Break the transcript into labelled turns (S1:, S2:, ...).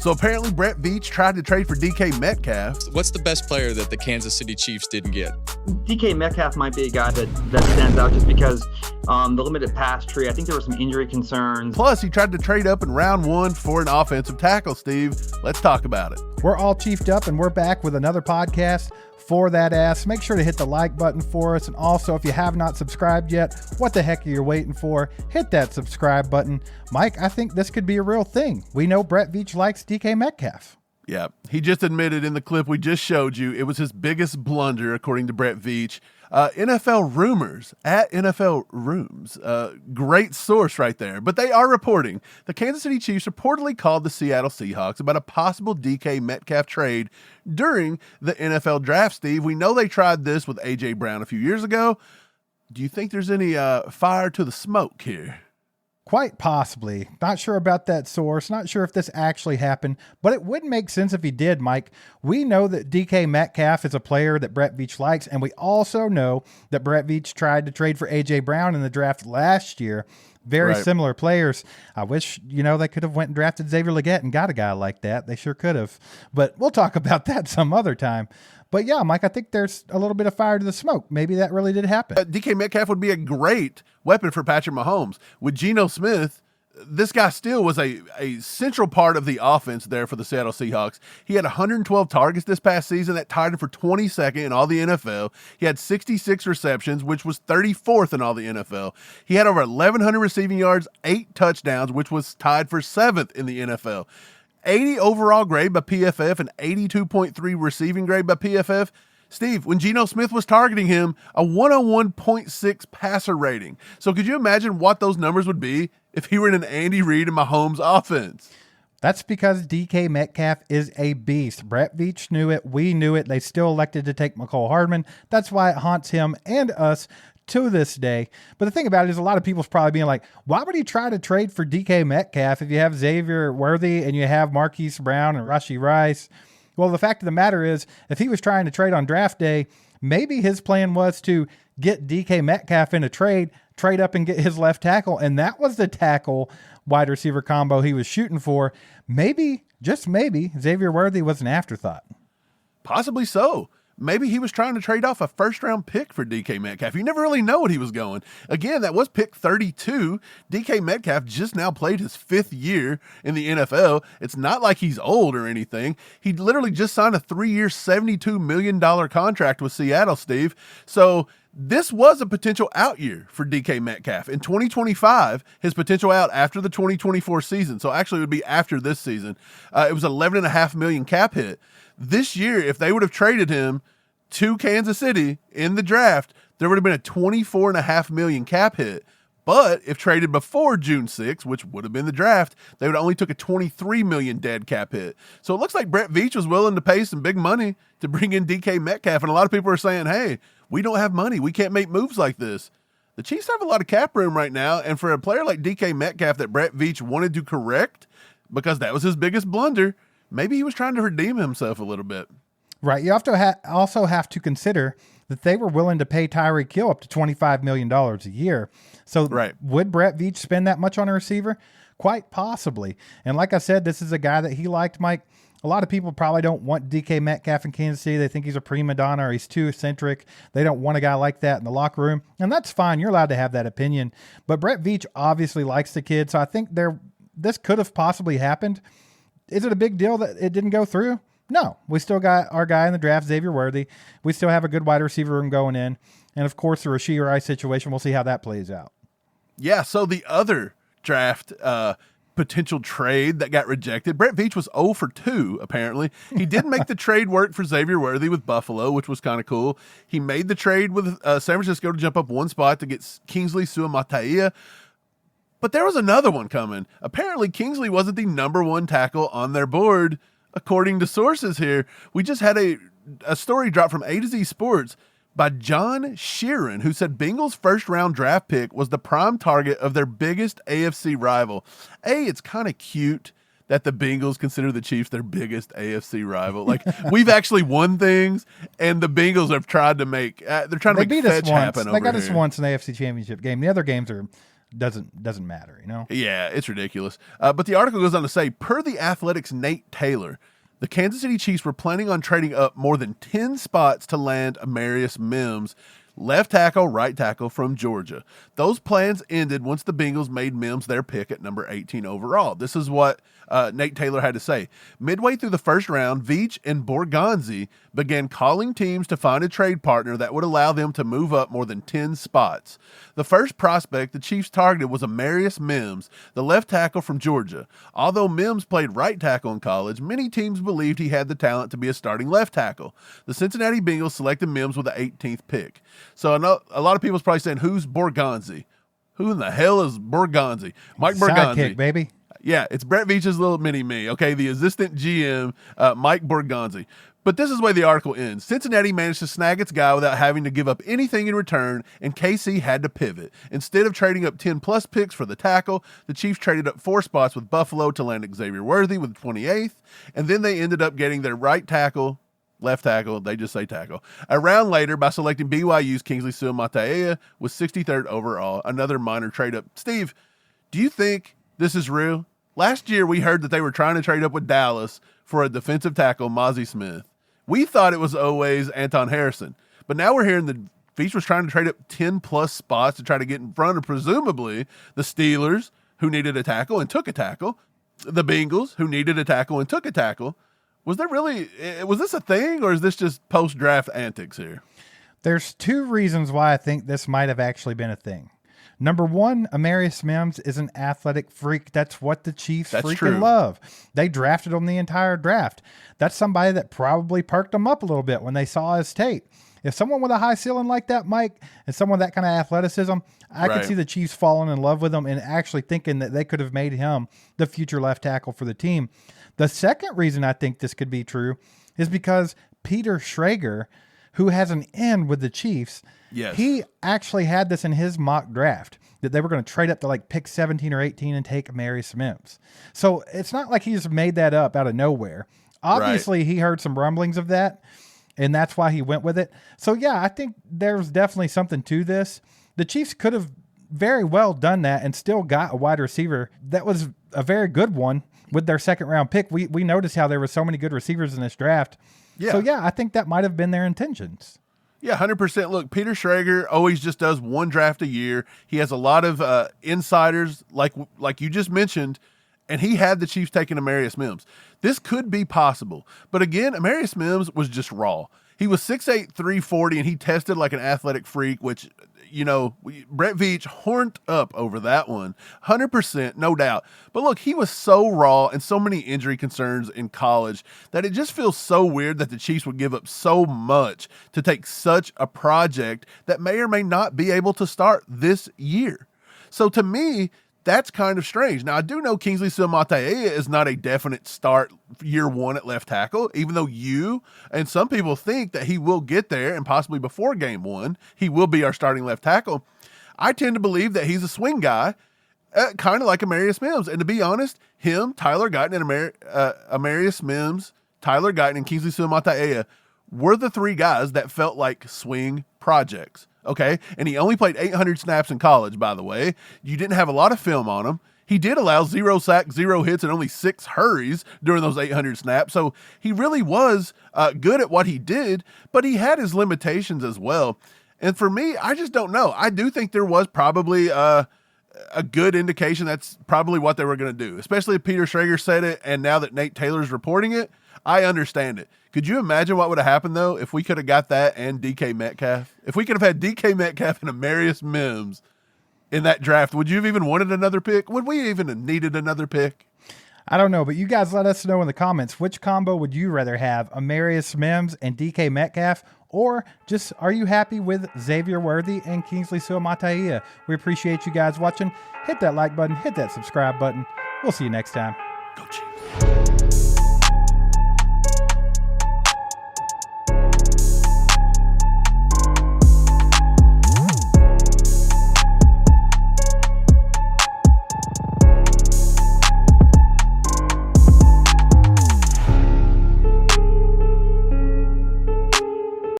S1: So apparently Brett Veach tried to trade for DK Metcalf.
S2: What's the best player that the Kansas City Chiefs didn't get?
S3: DK Metcalf might be a guy that stands out just because the limited pass tree. I think there were some injury concerns.
S1: Plus, he tried to trade up in round 1 for an offensive tackle, Steve. Let's talk about it.
S4: We're all chiefed up, and we're back with another podcast for that ass. Make sure to hit the like button for us. And also, if you have not subscribed yet, what the heck are you waiting for? Hit that subscribe button. Mike, I think this could be a real thing. We know Brett Veach likes DK Metcalf.
S1: Yeah, he just admitted in the clip we just showed you it was his biggest blunder, according to Brett Veach. NFL Rumors at NFL Rooms. Great source right there. But they are reporting the Kansas City Chiefs reportedly called the Seattle Seahawks about a possible DK Metcalf trade during the NFL draft, Steve. We know they tried this with A.J. Brown a few years ago. Do you think there's any fire to the smoke here?
S4: Quite possibly. Not sure about that source. Not sure if this actually happened, but it would make sense if he did, Mike. We know that DK Metcalf is a player that Brett Veach likes, and we also know that Brett Veach tried to trade for A.J. Brown in the draft last year. Very similar players. I wish, they could have went and drafted Xavier Legette and got a guy like that. They sure could have. But we'll talk about that some other time. But yeah, Mike, I think there's a little bit of fire to the smoke. Maybe that really did happen.
S1: DK Metcalf would be a great weapon for Patrick Mahomes. With Geno Smith, this guy still was a central part of the offense there for the Seattle Seahawks. He had 112 targets this past season. That tied him for 22nd in all the NFL. He had 66 receptions, which was 34th in all the NFL. He had over 1,100 receiving yards, 8 touchdowns, which was tied for 7th in the NFL. 80 overall grade by PFF and 82.3 receiving grade by PFF. Steve, when Geno Smith was targeting him, a 101.6 passer rating. So could you imagine what those numbers would be if he were in an Andy Reid and Mahomes offense?
S4: That's because DK Metcalf is a beast. Brett Veach knew it. We knew it. They still elected to take McCole Hardman. That's why it haunts him and us to this day. But the thing about it is a lot of people's probably being like, why would he try to trade for DK Metcalf if you have Xavier Worthy and you have Marquise Brown and Rashee Rice? Well, the fact of the matter is, if he was trying to trade on draft day, maybe his plan was to get DK Metcalf in a trade up and get his left tackle, and that was the tackle wide receiver combo he was shooting for. Maybe, just maybe, Xavier Worthy was an afterthought.
S1: Possibly so. Maybe he was trying to trade off a first-round pick for DK Metcalf. You never really know what he was going. Again, that was pick 32. DK Metcalf just now played his 5th year in the NFL. It's not like he's old or anything. He literally just signed a 3-year, $72 million contract with Seattle, Steve. So this was a potential out year for DK Metcalf. In 2025, his potential out after the 2024 season, so actually it would be after this season, it was $11.5 million cap hit. This year, if they would have traded him to Kansas City in the draft, there would have been a $24.5 million cap hit. But if traded before June 6th, which would have been the draft, they would have only took a $23 million dead cap hit. So it looks like Brett Veach was willing to pay some big money to bring in DK Metcalf. And a lot of people are saying, hey, we don't have money. We can't make moves like this. The Chiefs have a lot of cap room right now. And for a player like DK Metcalf that Brett Veach wanted to correct, because that was his biggest blunder, maybe he was trying to redeem himself a little bit.
S4: Right. You also have to consider that they were willing to pay Tyreek Hill up to $25 million a year. So would Brett Veach spend that much on a receiver? Quite possibly. And like I said, this is a guy that he liked, Mike. A lot of people probably don't want DK Metcalf in Kansas City. They think he's a prima donna or he's too eccentric. They don't want a guy like that in the locker room. And that's fine. You're allowed to have that opinion. But Brett Veach obviously likes the kid. So I think this could have possibly happened. Is it a big deal that it didn't go through? No. We still got our guy in the draft, Xavier Worthy. We still have a good wide receiver room going in. And, of course, the Rashee Rice situation, we'll see how that plays out.
S1: Yeah, so the other draft potential trade that got rejected, Brett Veach was 0 for 2, apparently. He did make the trade work for Xavier Worthy with Buffalo, which was kind of cool. He made the trade with San Francisco to jump up one spot to get Kingsley Suamataia. But there was another one coming. Apparently, Kingsley wasn't the number 1 tackle on their board, according to sources here. We just had a story drop from A to Z Sports by John Sheeran, who said Bengals' first-round draft pick was the prime target of their biggest AFC rival. It's kind of cute that the Bengals consider the Chiefs their biggest AFC rival. Like, we've actually won things, and the Bengals have tried to make they're trying to make fetch happen over here.
S4: They got us once in the AFC Championship game. The other games are doesn't matter, you know?
S1: Yeah, it's ridiculous. But the article goes on to say, per the Athletic's Nate Taylor, the Kansas City Chiefs were planning on trading up more than 10 spots to land Amarius Mims, left tackle, right tackle from Georgia. Those plans ended once the Bengals made Mims their pick at number 18 overall. This is what Nate Taylor had to say. Midway through the first round, Veach and Borgonzi began calling teams to find a trade partner that would allow them to move up more than 10 spots. The first prospect the Chiefs targeted was Amarius Mims, the left tackle from Georgia. Although Mims played right tackle in college, many teams believed he had the talent to be a starting left tackle. The Cincinnati Bengals selected Mims with the 18th pick. So I know a lot of people's probably saying, who's Borgonzi? Who in the hell is Borgonzi? Mike Borgonzi.
S4: Sidekick, baby.
S1: Yeah, it's Brett Veach's little mini-me, okay? The assistant GM, Mike Borgonzi. But this is the way the article ends. Cincinnati managed to snag its guy without having to give up anything in return, and KC had to pivot. Instead of trading up 10-plus picks for the tackle, the Chiefs traded up 4 spots with Buffalo to land Xavier Worthy with 28th, and then they ended up getting their right tackle, left tackle, they just say tackle, a round later by selecting BYU's Kingsley Suamataia with 63rd overall, another minor trade up. Steve, do you think this is real? Last year, we heard that they were trying to trade up with Dallas for a defensive tackle, Mozzie Smith. We thought it was always Anton Harrison. But now we're hearing that Veach was trying to trade up 10-plus spots to try to get in front of, presumably, the Steelers, who needed a tackle and took a tackle, the Bengals, who needed a tackle and took a tackle. Was this a thing, or is this just post-draft antics here?
S4: There's 2 reasons why I think this might have actually been a thing. Number one, Amarius Mims is an athletic freak. That's what the Chiefs freaking love. They drafted him the entire draft. That's somebody that probably perked them up a little bit when they saw his tape. If someone with a high ceiling like that, Mike, and someone with that kind of athleticism, I could see the Chiefs falling in love with him and actually thinking that they could have made him the future left tackle for the team. The second reason I think this could be true is because Peter Schrager, who has an in with the Chiefs, he actually had this in his mock draft that they were going to trade up to like pick 17 or 18 and take Amarius Mims. So it's not like he just made that up out of nowhere. Obviously, he heard some rumblings of that, and that's why he went with it. So, yeah, I think there's definitely something to this. The Chiefs could have very well done that and still got a wide receiver that was a very good one with their second-round pick. We noticed how there were so many good receivers in this draft. Yeah. So, yeah, I think that might have been their intentions.
S1: Yeah, 100%. Look, Peter Schrager always just does one draft a year. He has a lot of insiders, like you just mentioned, and he had the Chiefs taking Amarius Mims. This could be possible. But again, Amarius Mims was just raw. He was 6'8", 340, and he tested like an athletic freak, which, Brett Veach horned up over that one. 100%, no doubt. But look, he was so raw and so many injury concerns in college that it just feels so weird that the Chiefs would give up so much to take such a project that may or may not be able to start this year. So to me, that's kind of strange. Now, I do know Kingsley Suamataia is not a definite start year one at left tackle, even though you and some people think that he will get there and possibly before game one, he will be our starting left tackle. I tend to believe that he's a swing guy, kind of like Amarius Mims. And to be honest, him, Tyler Guyton, and Amarius Mims, Tyler Guyton, and Kingsley Suamataia were the 3 guys that felt like swing projects. Okay, and he only played 800 snaps in college, by the way. You didn't have a lot of film on him. He did allow 0 sacks, 0 hits, and only 6 hurries during those 800 snaps. So he really was good at what he did, but he had his limitations as well. And for me, I just don't know. I do think there was probably a good indication that's probably what they were going to do, especially if Peter Schrager said it, and now that Nate Taylor's reporting it, I understand it. Could you imagine what would have happened, though, if we could have got that and DK Metcalf? If we could have had DK Metcalf and Amarius Mims in that draft, would you have even wanted another pick? Would we even have needed another pick?
S4: I don't know, but you guys let us know in the comments, which combo would you rather have, Amarius Mims and DK Metcalf, or just are you happy with Xavier Worthy and Kingsley Suamataia? We appreciate you guys watching. Hit that like button, hit that subscribe button. We'll see you next time.
S1: Go Chiefs.